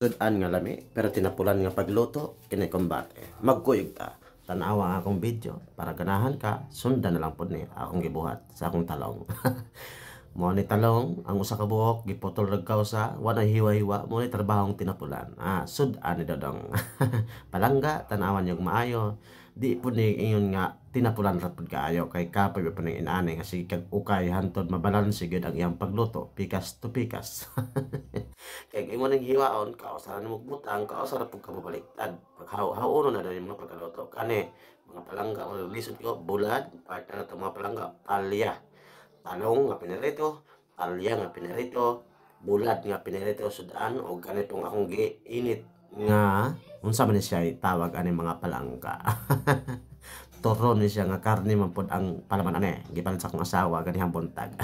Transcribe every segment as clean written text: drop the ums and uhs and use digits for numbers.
Sudan nga lami, pero tinapulan nga pagluto, kini kombate. Magkuyog ta. Tanawa ang akong video para ganahan ka, sundan na lang po ni akong gibuhat sa akong talong. Mo ni talong, ang usa ka buhok giputol rag kausa, wala hiwa-hiwa, mo ni trabahong tinapulan. Sudan ni dodong. Palangga, tanawan yung maayo. Di po ni ingon nga tinapulan ra pud kaayo kay kapoy po ning inaani nga sige kag ukay hantod mabalanse gid ang iyang pagluto, pikas to pikas. Kay imo ning hiwaon, kausaran mo butang, kausaran pud ka mabaliktad. Paghaw-hawon na dali mga pagkaluto kani mga palangga o lisod ko bulad, part na to mga palangga, palya. Talong nga pinirito, palya nga pinirito, bulad nga pinirito sudan o ganitong akong giinit nga unsa man siya tawag ani mga palangga. Turon ni siya nga karne man pod ang palaman ani gipalit sa akong asawa ganihang buntag.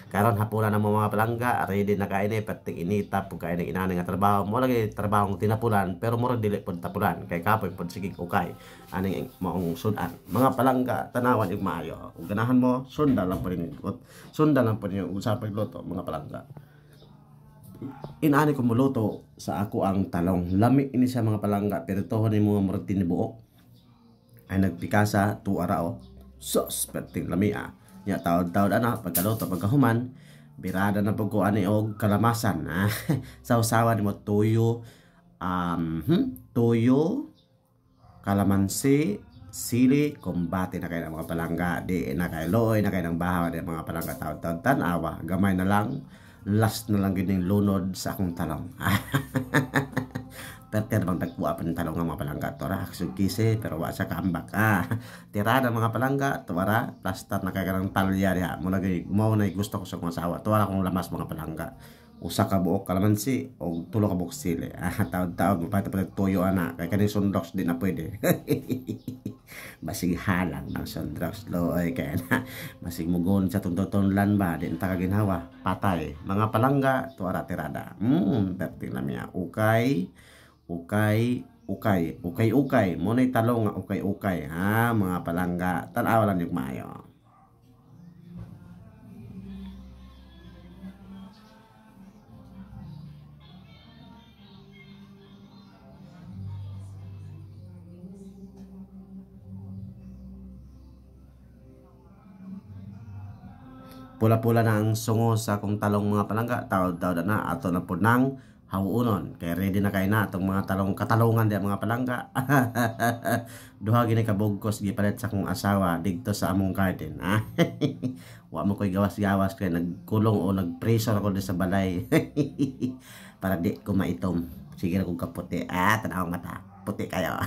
Karon hapunan na mo mga palangga, ready na kaini pating inita pug kaini inani nga trabaho mo lagi trabahong tinapulan pero mura dili pod tapulan kay kapoy pod sige ukay aning maong sudan. Mga palangga tanawan ug maayo ug ganahan mo sundan lang pod sundan lang pod yung usapay luto mga palangga. Inaani ko muluto sa ako ang talong. Lami ini sa mga palangga pero tohon ni mga murag tinibuok. Ay nagpikasa tuara o. Sos perting lami Nya taod-taod ana pagkaluto pagkahuman birada na pag ko ani og kalamasan. Sausawan nimo tuyo tuyo kalamansi sili kombate na kay ng mga palangga di na kay loy na kay ng bahaw di mga palangga taod-taod tanawa gamay na lang. Last na lang gining lunod sa akong talong. Perter bang tagpuan pa ng talong nga mga palangga. Tora, sugkisi, pero wa sa kaambak. Tirada mga palangga, tuwara, plastar na kaya ng palya diha. Muna gusto ko sa kong asawa. Tuwara kong lamas mga palangga. Usa ka buok kalamansi o tulo ka buok sili. Taod-taod, mapahita pa tuyo ana. Kaya kaning sundox di na pwede. Basig halang ng sundox looy. Kaya na, basig mugon sa tuntutunlan ba. Di nta kaginhawa. Patay. Mga palangga, tuwara tirada. Perting na miya. Ukay. Muna'y talong nga ukay. Mga palangga. Tanawa lang yung maayo. Pula-pula na ang sungo sa akong talong mga palangga. Taod-taod na ato na po nang hawunon. Kaya ready na kayo na itong mga katalungan diya mga palangga. Duha gini kabugkos gipalit sa akong asawa dito sa among garden. Wa mo ko'y gawas-gawas kaya nagkulong o nagpreso ako sa balay. Para di ko maitom. Sige na kong kaputi. Tanawang mata. Puti kayo.